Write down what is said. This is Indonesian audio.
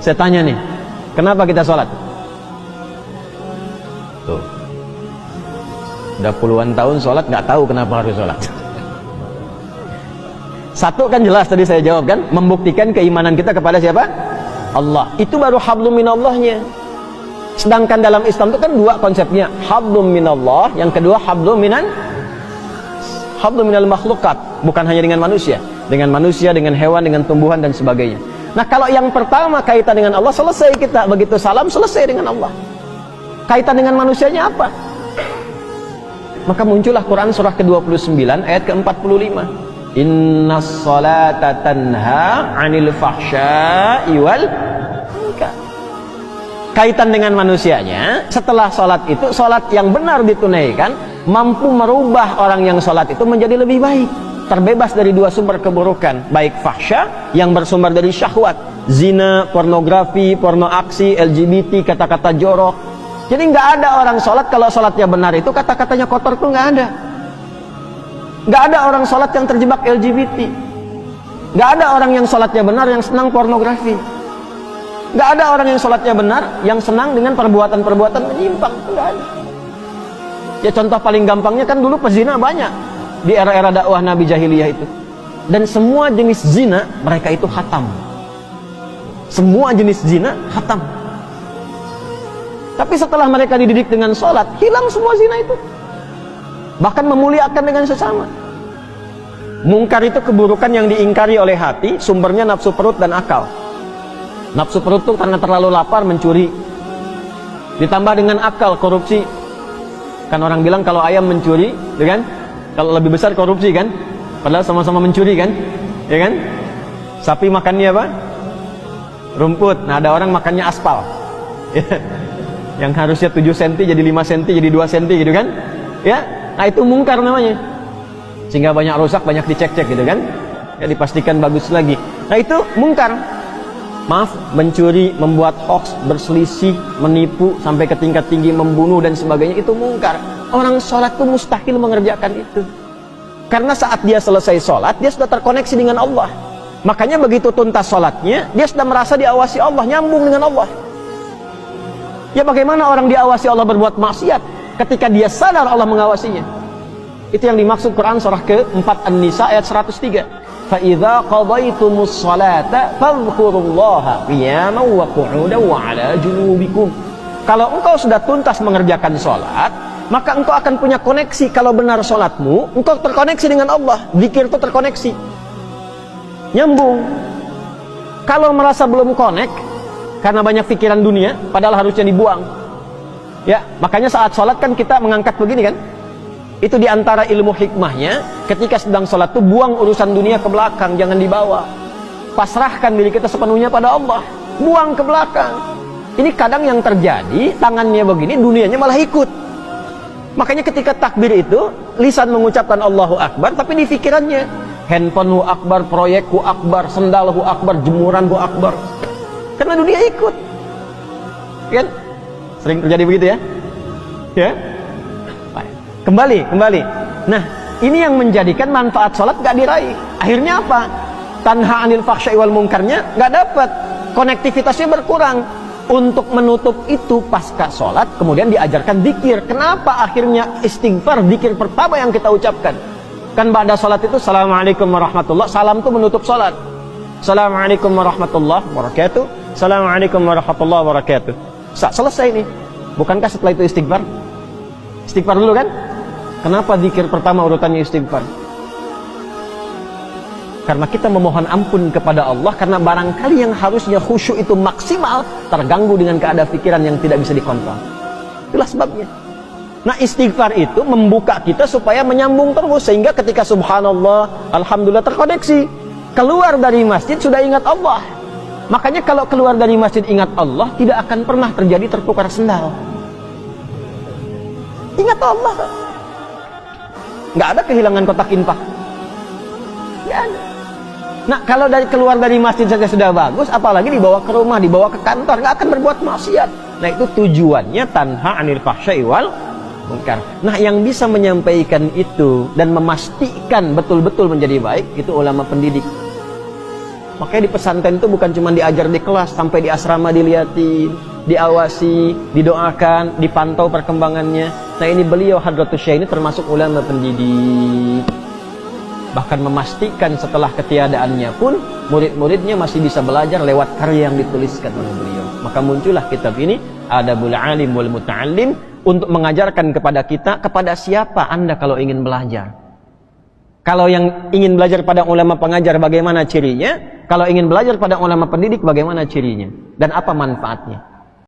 Saya tanya nih, kenapa kita sholat? Tuh, udah puluhan tahun sholat, nggak tahu kenapa harus sholat. Satu kan jelas tadi saya jawab kan, membuktikan keimanan kita kepada siapa? Allah. Itu baru hablum minallahnya. Sedangkan dalam Islam itu kan dua konsepnya, hablum minallah, yang kedua hablum minal makhlukat. Bukan hanya dengan manusia, dengan hewan, dengan tumbuhan dan sebagainya. Nah, kalau yang pertama kaitan dengan Allah, selesai kita. Begitu salam, selesai dengan Allah. Kaitan dengan manusianya apa? Maka muncullah Quran surah ke-29 ayat ke-45. Innas salata tanha 'anil fahsya'i wal munkar. Kaitan dengan manusianya, setelah sholat itu, sholat yang benar ditunaikan mampu merubah orang yang sholat itu menjadi lebih baik, terbebas dari dua sumber keburukan, baik fahsya yang bersumber dari syahwat, zina, pornografi, porno aksi, LGBT, kata-kata jorok. Jadi nggak ada orang sholat kalau sholatnya benar itu kata-katanya kotor tuh nggak ada. Nggak ada orang sholat yang terjebak LGBT. Nggak ada orang yang sholatnya benar yang senang pornografi. Nggak ada orang yang sholatnya benar yang senang dengan perbuatan-perbuatan menyimpang. Nggak ada. Ya contoh paling gampangnya kan dulu pezina banyak di era-era dakwah Nabi Jahiliyah itu. Dan semua jenis zina mereka itu khatam. Semua jenis zina khatam. Tapi setelah mereka dididik dengan sholat, hilang semua zina itu. Bahkan memuliakan dengan sesama. Mungkar itu keburukan yang diingkari oleh hati, sumbernya nafsu perut dan akal. Nafsu perut itu karena terlalu lapar mencuri. Ditambah dengan akal, korupsi. Kan orang bilang kalau ayam mencuri, ya kan? Kalau lebih besar korupsi kan? Padahal sama-sama mencuri kan? Ya kan? Sapi makannya apa? Rumput. Nah, ada orang makannya aspal. Yang harusnya 7 cm jadi 5 cm jadi 2 cm gitu kan? Ya. Nah, itu mungkar namanya. Sehingga banyak rusak, banyak dicek-cek gitu kan? Ya, dipastikan bagus lagi. Nah, itu mungkar. Maaf, mencuri, membuat hoax, berselisih, menipu sampai ke tingkat tinggi, membunuh dan sebagainya, itu mungkar. Orang sholat itu mustahil mengerjakan itu. Karena saat dia selesai sholat, dia sudah terkoneksi dengan Allah. Makanya begitu tuntas sholatnya, dia sudah merasa diawasi Allah, nyambung dengan Allah. Ya bagaimana orang diawasi Allah berbuat maksiat ketika dia sadar Allah mengawasinya? Itu yang dimaksud Quran surah ke-4 An-Nisa ayat 103. فَإِذَا قَضَيْتُمُ الصَّلَاةَ فَاذْكُرُوا اللَّهَ قِيَامًا وَقُعُودًا وَعَلَى جُنُوبِكُمْ. Kalau engkau sudah tuntas mengerjakan sholat, maka engkau akan punya koneksi. Kalau benar sholatmu, engkau terkoneksi dengan Allah. Zikir itu terkoneksi, nyambung. Kalau merasa belum connect karena banyak pikiran dunia, padahal harusnya dibuang. Ya, makanya saat sholat kan kita mengangkat begini kan? Itu diantara ilmu hikmahnya, ketika sedang sholat tuh buang urusan dunia ke belakang, jangan dibawa. Pasrahkan diri kita sepenuhnya pada Allah, buang ke belakang. Ini kadang yang terjadi, tangannya begini, dunianya malah ikut. Makanya ketika takbir itu, lisan mengucapkan Allahu Akbar, tapi di pikirannya handphonemu akbar, proyekku akbar, sendalku akbar, jemuranku akbar. Karena dunia ikut. Kan? Sering terjadi begitu ya? Ya? Kembali. Nah, ini yang menjadikan manfaat sholat gak diraih. Akhirnya apa? Tanha anil fahsya'i wal munkarnya gak dapat. Konektivitasnya berkurang. Untuk menutup itu pasca sholat, kemudian diajarkan zikir. Kenapa akhirnya istighfar, zikir pertama yang kita ucapkan? Kan pada sholat itu, Assalamualaikum warahmatullah. Salam itu menutup sholat. Assalamualaikum warahmatullahi wabarakatuh. Assalamualaikum warahmatullahi wabarakatuh. Selesai nih. Bukankah setelah itu istighfar? Istighfar dulu kan? Kenapa zikir pertama urutannya istighfar? Karena kita memohon ampun kepada Allah, karena barangkali yang harusnya khusyuk itu maksimal terganggu dengan keadaan pikiran yang tidak bisa dikontrol. Itulah sebabnya. Nah, istighfar itu membuka kita supaya menyambung terus, sehingga ketika subhanallah, alhamdulillah terkoneksi. Keluar dari masjid sudah ingat Allah. Makanya kalau keluar dari masjid ingat Allah, tidak akan pernah terjadi tertukar sendal. Ingat Allah. Nggak ada kehilangan kotak infak. Nggak ada. Nah, kalau keluar dari masjid saja sudah bagus, apalagi dibawa ke rumah, dibawa ke kantor, nggak akan berbuat maksiat. Nah, itu tujuannya tanha anil fahsya'i wal munkar. Nah, yang bisa menyampaikan itu dan memastikan betul-betul menjadi baik, itu ulama pendidik. Makanya di pesantren itu bukan cuma diajar di kelas, sampai di asrama dilihatin, diawasi, didoakan, dipantau perkembangannya. Nah ini beliau Hadratus Syekh ini termasuk ulama pendidik. Bahkan memastikan setelah ketiadaannya pun murid-muridnya masih bisa belajar lewat karya yang dituliskan oleh beliau. Maka muncullah kitab ini, Adabul Alim wal Muta'allim, untuk mengajarkan kepada kita, kepada siapa Anda kalau ingin belajar. Kalau yang ingin belajar pada ulama pengajar, bagaimana cirinya? Kalau ingin belajar pada ulama pendidik, bagaimana cirinya? Dan apa manfaatnya?